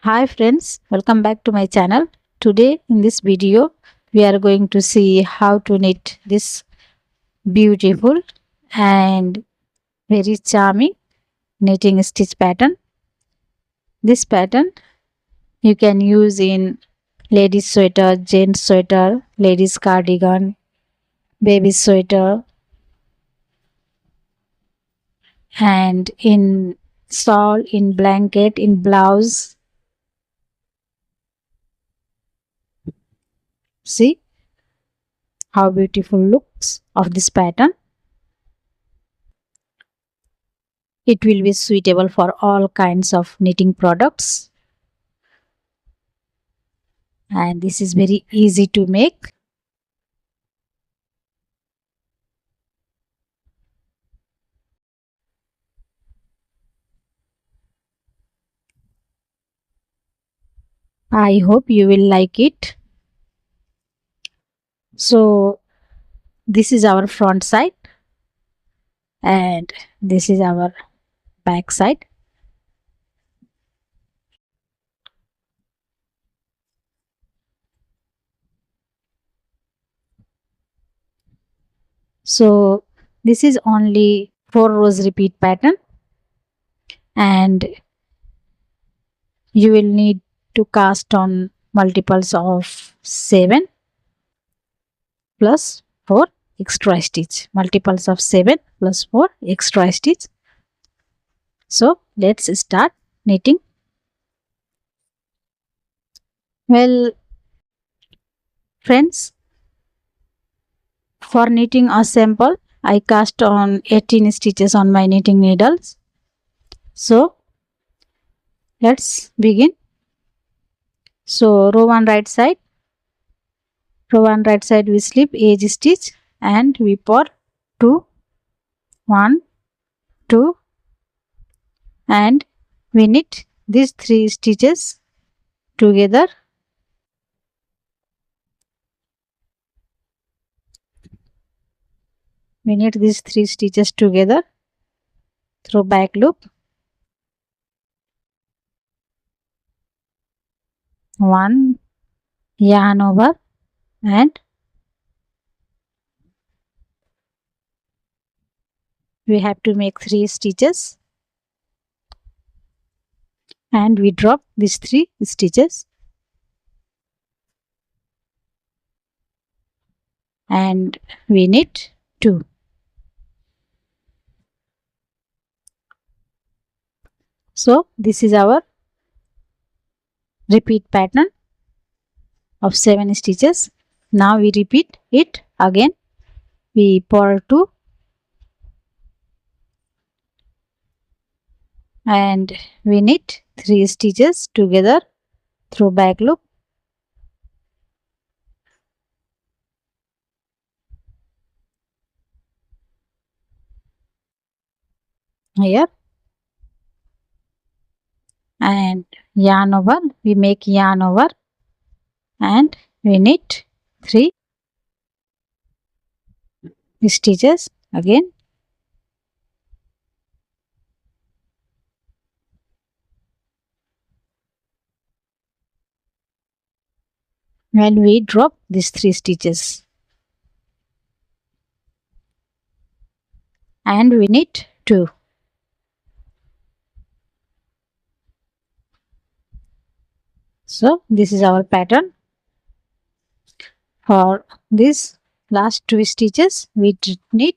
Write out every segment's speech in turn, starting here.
Hi friends, welcome back to my channel. Today in this video, we are going to see how to knit this beautiful and very charming knitting stitch pattern. This pattern you can use in ladies sweater, gents sweater, ladies cardigan, baby sweater and in shawl, in blanket, in blouse. See how beautiful looks of this pattern. It will be suitable for all kinds of knitting products and this is very easy to make. I hope you will like it. So this is our front side and this is our back side. So this is only 4 rows repeat pattern and you will need to cast on multiples of 7 plus 4 extra stitch, multiples of 7 plus 4 extra stitch. So let's start knitting. Well friends, for knitting a sample I cast on 18 stitches on my knitting needles. So let's begin. So row 1 right side, we slip edge stitch and we purl 2, 1, 2 and we knit these 3 stitches together. We knit these 3 stitches together through back loop. 1 yarn over and we have to make 3 stitches and we drop these 3 stitches and we knit 2. So this is our repeat pattern of 7 stitches. Now we repeat it again. We purl 2 and we knit 3 stitches together through back loop. Here and yarn over, we make yarn over and we knit 3 stitches again and we drop these 3 stitches and we knit 2. So this is our pattern. For this last 2 stitches we knit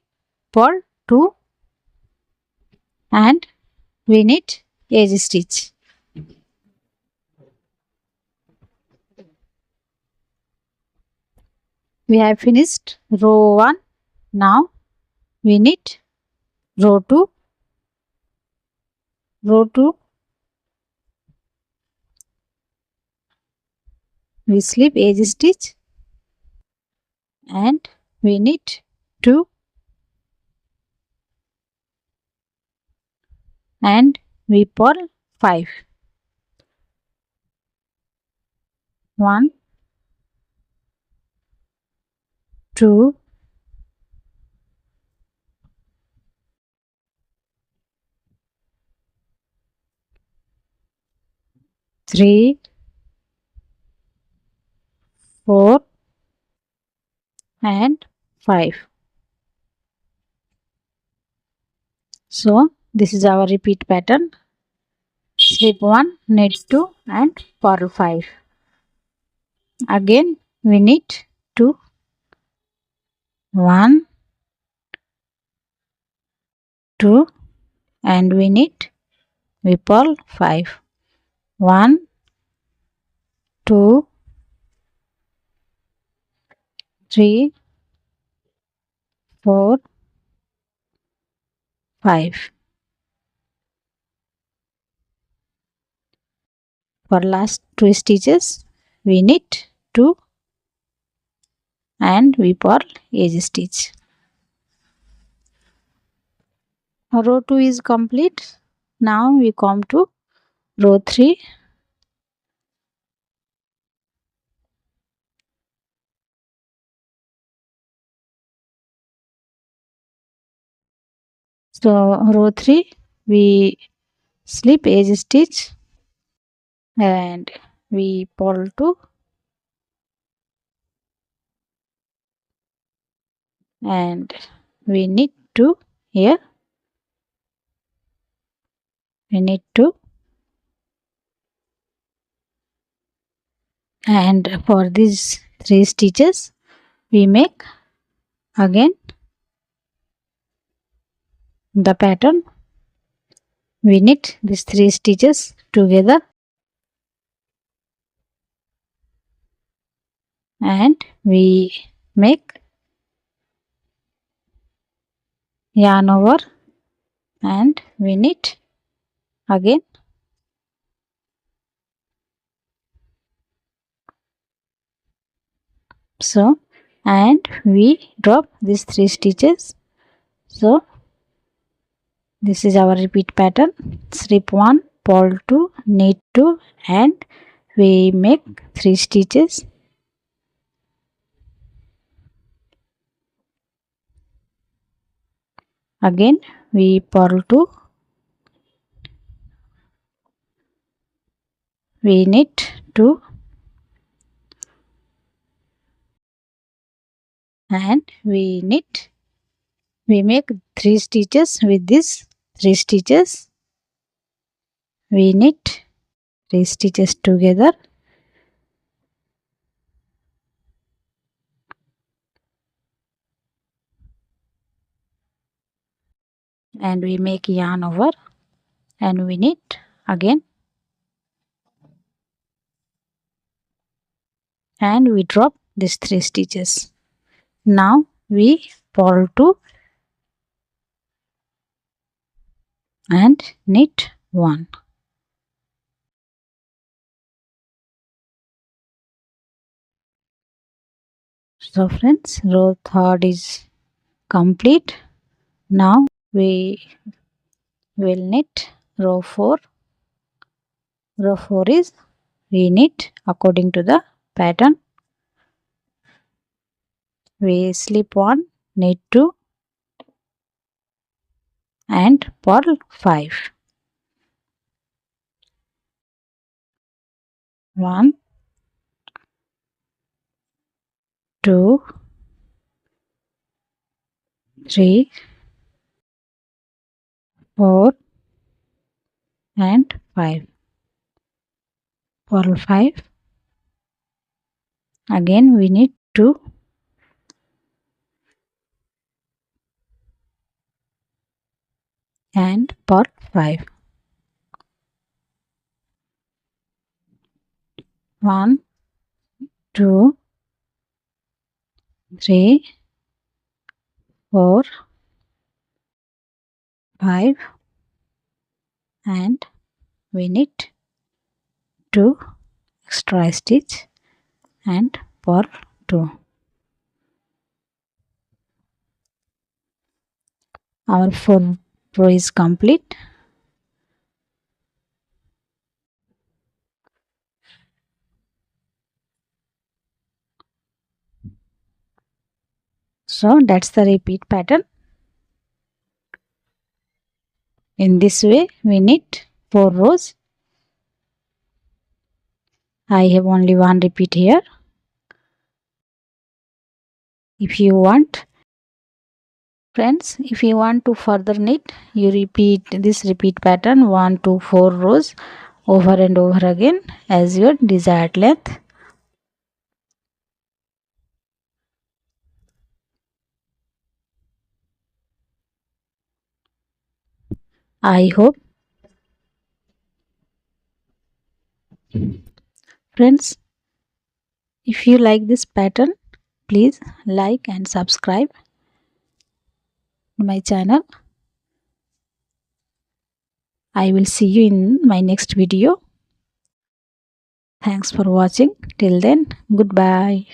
purl 2 and we knit edge stitch. We have finished row 1. Now we knit row 2, we slip edge stitch and we knit 2 and we purl 5. 1, 2, 3, 4 and 5. So this is our repeat pattern. Slip 1, knit 2 and purl 5. Again we knit 2, 1, 2 and we knit, we purl 5. 1, 2, 3, 4, 5. For last 2 stitches we knit 2 and we purl edge stitch. Row 2 is complete. Now we come to row 3. So row 3 we slip edge stitch and we purl 2 and we knit 2 here. We knit 2 and for these 3 stitches we make again the pattern. We knit these 3 stitches together and we make yarn over and we knit again. So and we drop these 3 stitches. So this is our repeat pattern. Slip 1, purl 2, knit 2 and we make 3 stitches. Again we purl 2, we knit 2 and we knit. We make 3 stitches with this 3 stitches. We knit 3 stitches together and we make yarn over and we knit again and we drop these 3 stitches. Now we purl 2 and knit 1. So friends, row 3rd is complete. Now we will knit row 4. Row 4 is we knit according to the pattern. We slip 1, knit 2 and purl 5. 1, 2, 3, 4 and 5. Purl 5. Again we knit 2 and purl 5. 1, 2, 3, 4, 5 and we knit 2 extra stitch and purl 2. Our 4 row is complete. So that's the repeat pattern. In this way we knit 4 rows I have only one repeat here. If you want, friends, if you want to further knit, you repeat this repeat pattern 1 to 4 rows over and over again as your desired length. I hope, friends, if you like this pattern, please like and subscribe to my channel. I will see you in my next video. Thanks for watching. Till then, goodbye.